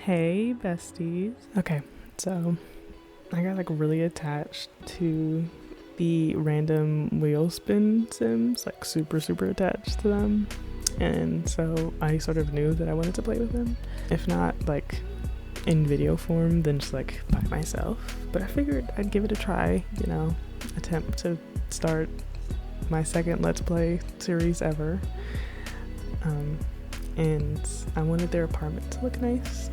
Hey besties. Okay, so I got like really attached to the random wheel spin sims, like super attached to them. And so I sort of knew that I wanted to play with them. If not like in video form, then just like by myself. But I figured I'd give it a try, attempt to start my second Let's Play series ever. And I wanted their apartment to look nice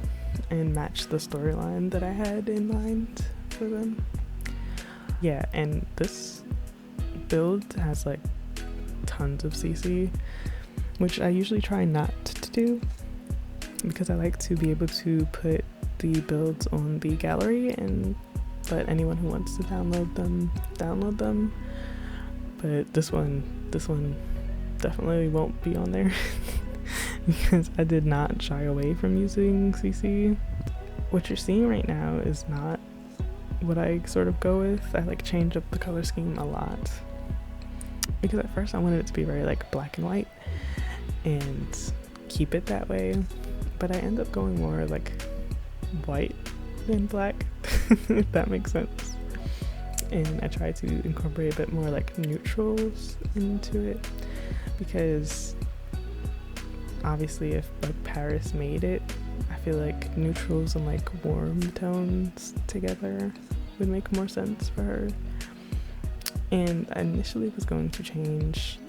and match the storyline that I had in mind for them. Yeah, and this build has like tons of CC, which I usually try not to do because I like to be able to put the builds on the gallery and let anyone who wants to download them. But this one definitely won't be on there because I did not shy away from using CC. What you're seeing right now is not what I sort of go with. I like change up the color scheme a lot because at first I wanted it to be very like black and white and keep it that way, but I end up going more like white than black if that makes sense. And I try to incorporate a bit more like neutrals into it because obviously if like Paris made it, I feel like neutrals and like warm tones together would make more sense for her. And I initially was going to change,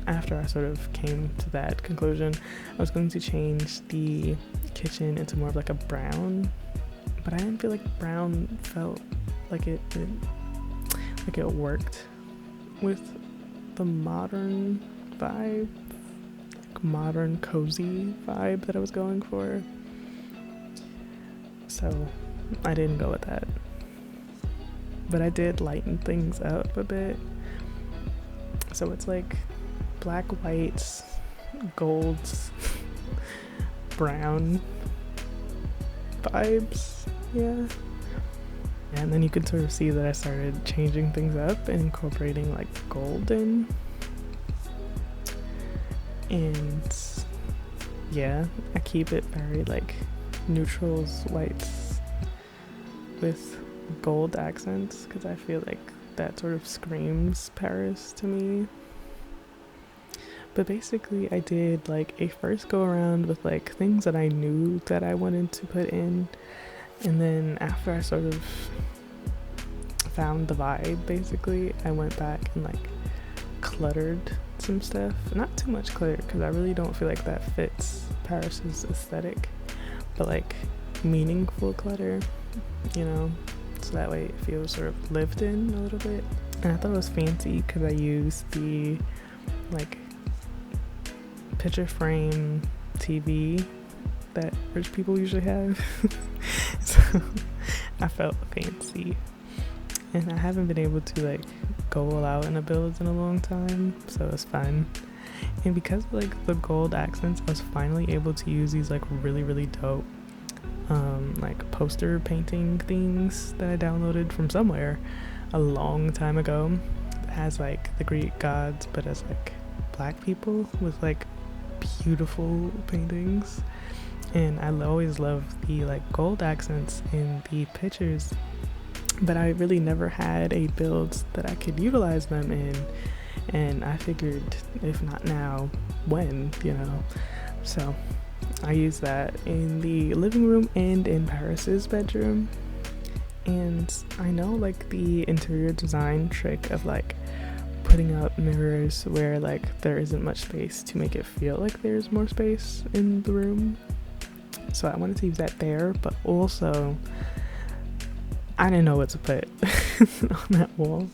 after I sort of came to that conclusion, I was going to change the kitchen into more of like a brown, but I didn't feel like brown felt like it worked with the modern vibe, like modern cozy vibe that I was going for. So I didn't go with that, but I did lighten things up a bit. So it's like black, whites, golds, brown vibes, yeah. And then you could sort of see that I started changing things up and incorporating like golden. And yeah, I keep it very like neutrals, whites with gold accents because I feel like that sort of screams Paris to me. But basically I did like a first go around with like things that I knew that I wanted to put in, and then after I sort of found the vibe, basically I went back and like cluttered some stuff. Not too much clutter because I really don't feel like that fits Paris's aesthetic, but like meaningful clutter, so that way it feels sort of lived in a little bit. And I thought it was fancy because I used the like picture frame TV that rich people usually have. So I felt fancy, and I haven't been able to like go all out in a build in a long time, so it's fun. And because of like the gold accents, I was finally able to use these like really dope like poster painting things that I downloaded from somewhere a long time ago. It has like the Greek gods but as like black people with like beautiful paintings. And I always love the like gold accents in the pictures, but I really never had a build that I could utilize them in. And I figured if not now, when, So I used that in the living room and in Paris's bedroom. And I know like the interior design trick of like putting up mirrors where like there isn't much space to make it feel like there's more space in the room. So I wanted to use that there, but also I didn't know what to put on that wall.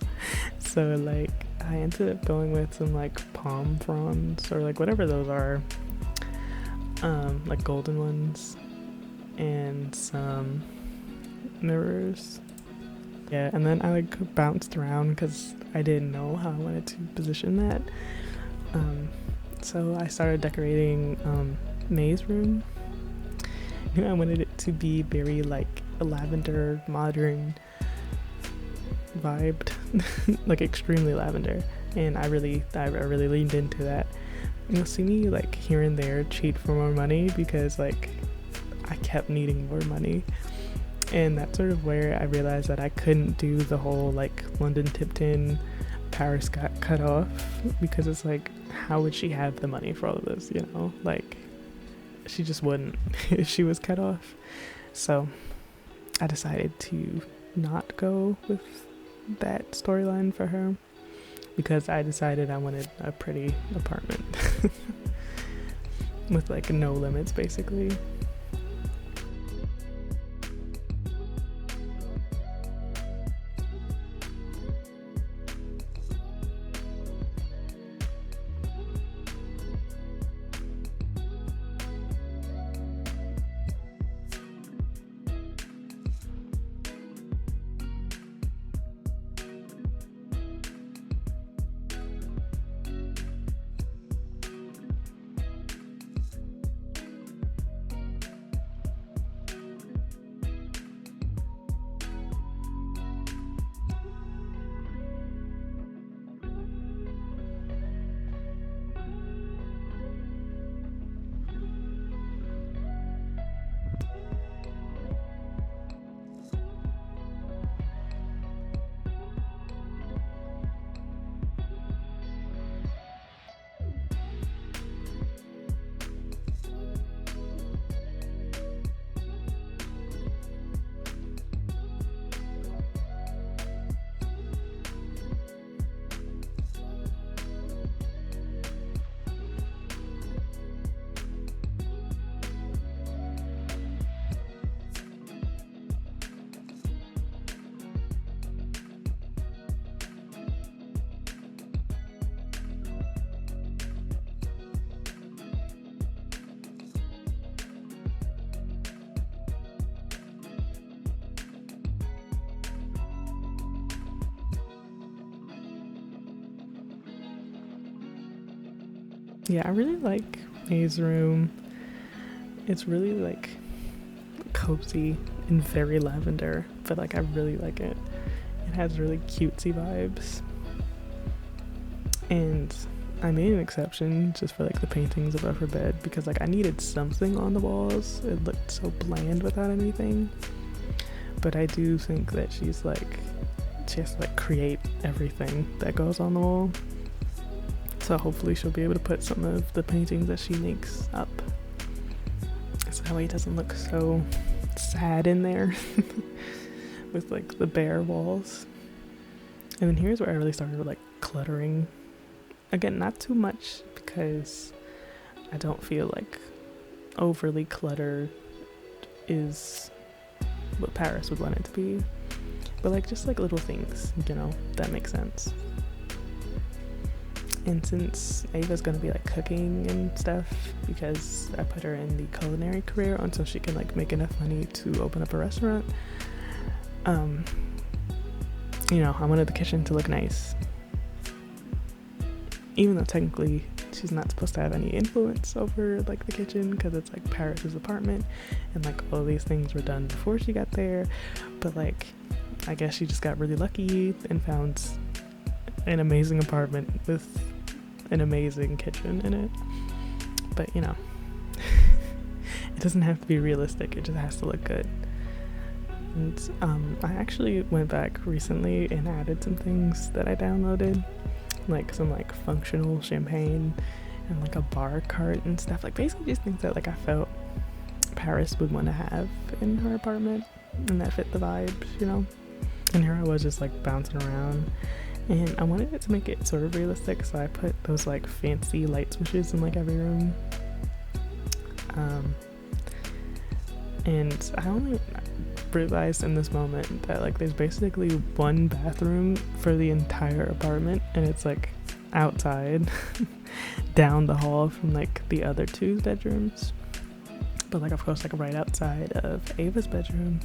So like I ended up going with some like palm fronds or like whatever those are, like golden ones, and some mirrors. Yeah, and then I like bounced around because I didn't know how I wanted to position that. So I started decorating May's room. I wanted it to be very like a lavender modern vibed, like extremely lavender, and I really leaned into that. You'll see me like here and there cheat for more money because like I kept needing more money. And that's sort of where I realized that I couldn't do the whole like London Tipton, Paris got cut off, because it's like, how would she have the money for all of this, you know? Like, she just wouldn't if she was cut off. So I decided to not go with that storyline for her, because I decided I wanted a pretty apartment with like no limits, basically. Yeah, I really like May's room. It's really like cozy and very lavender, but like I really like it. It has really cutesy vibes. And I made an exception just for like the paintings above her bed, because like I needed something on the walls. It looked so bland without anything. But I do think that she has to like create everything that goes on the wall. So hopefully she'll be able to put some of the paintings that she makes up, so that way it doesn't look so sad in there with like the bare walls. And then here's where I really started with like cluttering. Again, not too much, because I don't feel like overly cluttered is what Paris would want it to be, but like just like little things, you know, that makes sense. And since Ava's gonna be like cooking and stuff, because I put her in the culinary career until she can like make enough money to open up a restaurant, you know, I wanted the kitchen to look nice, even though technically she's not supposed to have any influence over like the kitchen, because it's like Paris's apartment and like all these things were done before she got there. But like, I guess she just got really lucky and found an amazing apartment with an amazing kitchen in it. But you know, it doesn't have to be realistic, it just has to look good. And I actually went back recently and added some things that I downloaded, like some like functional champagne and like a bar cart and stuff, like basically just things that like I felt Paris would want to have in her apartment and that fit the vibes, you know. And here I was just like bouncing around, and I wanted it to make it sort of realistic, so I put those like fancy light switches in like every room. And I only realized in this moment that like there's basically one bathroom for the entire apartment, and it's like outside down the hall from like the other two bedrooms, but like of course like right outside of Ava's bedroom.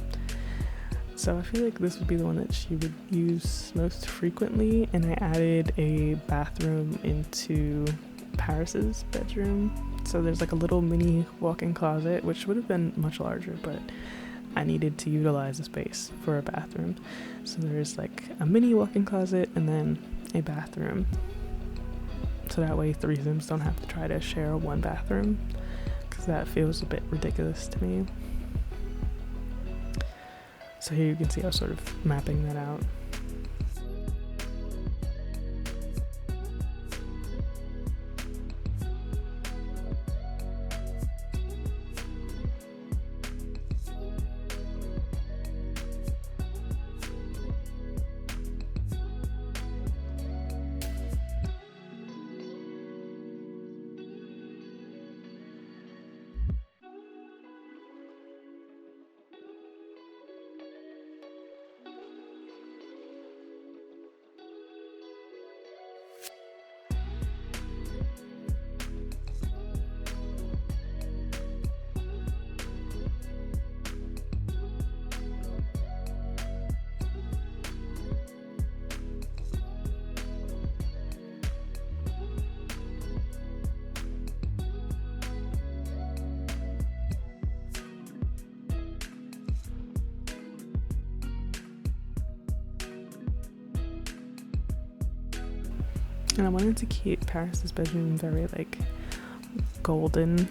So I feel like this would be the one that she would use most frequently, and I added a bathroom into Paris's bedroom. So there's like a little mini walk-in closet, which would have been much larger, but I needed to utilize the space for a bathroom. So there's like a mini walk-in closet and then a bathroom. So that way threesomes don't have to try to share one bathroom, because that feels a bit ridiculous to me. So here you can see I was sort of mapping that out. And I wanted to keep Paris's bedroom very like golden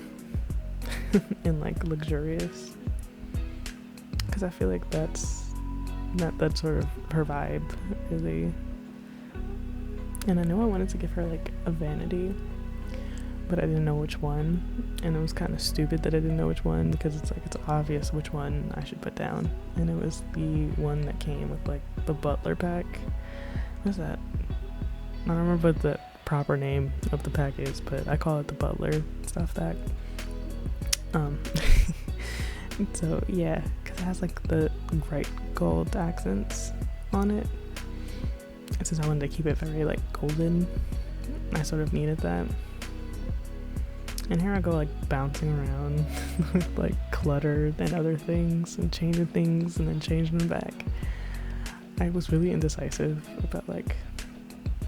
and like luxurious, because I feel like that's sort of her vibe, really. And I know I wanted to give her like a vanity, but I didn't know which one, and it was kind of stupid that I didn't know which one, because it's like it's obvious which one I should put down, and it was the one that came with like the butler pack. What's that? I don't remember what the proper name of the pack is, but I call it the butler stuff pack. So yeah, because it has like the bright gold accents on it. And since I wanted to keep it very like golden, I sort of needed that. And here I go like bouncing around with like clutter and other things, and changing things and then changing them back. I was really indecisive about like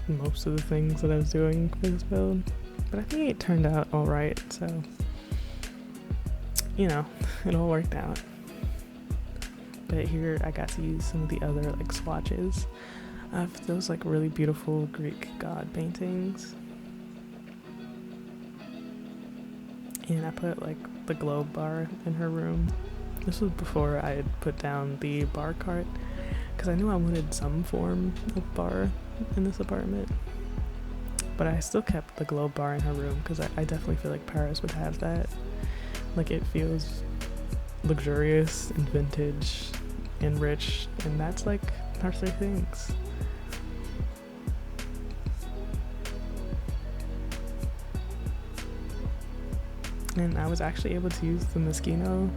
most of the things that I was doing for this build, but I think it turned out alright, so you know, it all worked out. But here I got to use some of the other like swatches of those like really beautiful Greek god paintings, and I put like the globe bar in her room. This was before I had put down the bar cart, because I knew I wanted some form of bar in this apartment, but I still kept the globe bar in her room because I definitely feel like Paris would have that. Like, it feels luxurious and vintage and rich, and that's like our three things. And I was actually able to use the Moschino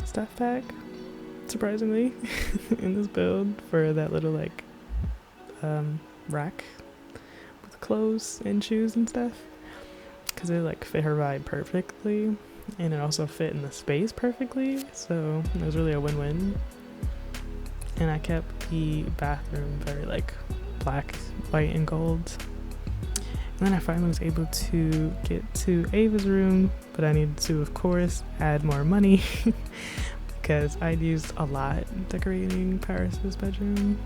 stuff pack, surprisingly, in this build for that little like rack with clothes and shoes and stuff, because it like fit her vibe perfectly, and it also fit in the space perfectly, so it was really a win-win. And I kept the bathroom very like black, white, and gold. And then I finally was able to get to Ava's room, but I needed to, of course, add more money because I'd used a lot decorating Paris's bedroom.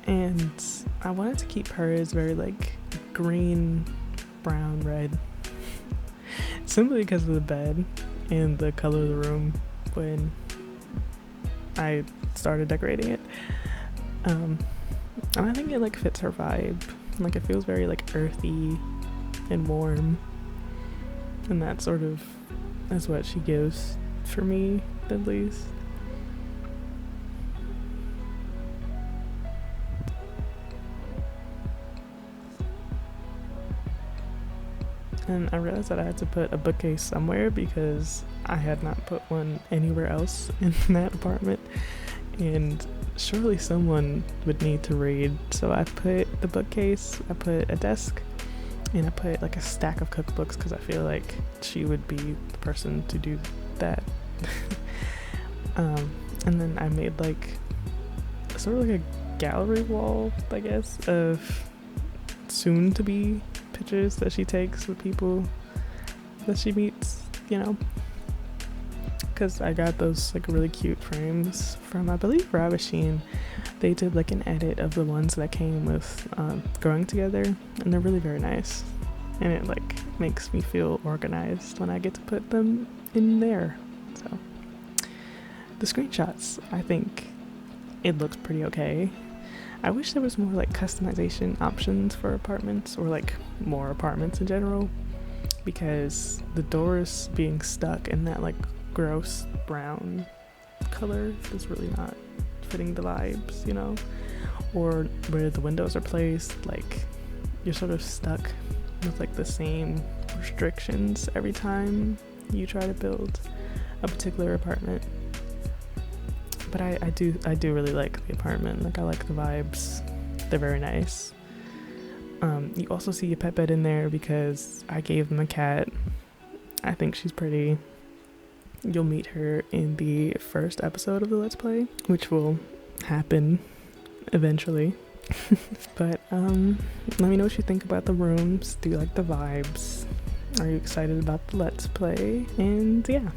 And I wanted to keep hers very like green, brown, red, simply because of the bed and the color of the room when I started decorating it. And I think it like fits her vibe. Like, it feels very like earthy and warm, and that sort of is what she gives for me, at least. And I realized that I had to put a bookcase somewhere because I had not put one anywhere else in that apartment, and surely someone would need to read. So I put the bookcase, I put a desk, and I put like a stack of cookbooks because I feel like she would be the person to do that. And then I made like sort of like a gallery wall, I guess, of soon to be pictures that she takes with people that she meets, you know, because I got those like really cute frames from, I believe, Ravisheen. They did like an edit of the ones that came with Growing Together, and they're really very nice, and it like makes me feel organized when I get to put them in there. So the screenshots, I think it looks pretty okay. I wish there was more like customization options for apartments, or like more apartments in general, because the doors being stuck in that like gross brown color is really not fitting the vibes, you know? Or where the windows are placed, like you're sort of stuck with like the same restrictions every time you try to build a particular apartment. But I do really like the apartment. Like I like the vibes. They're very nice. You also see a pet bed in there because I gave them a cat. I think she's pretty. You'll meet her in the first episode of the Let's Play, which will happen eventually. But let me know what you think about the rooms. Do you like the vibes? Are you excited about the Let's Play? And yeah.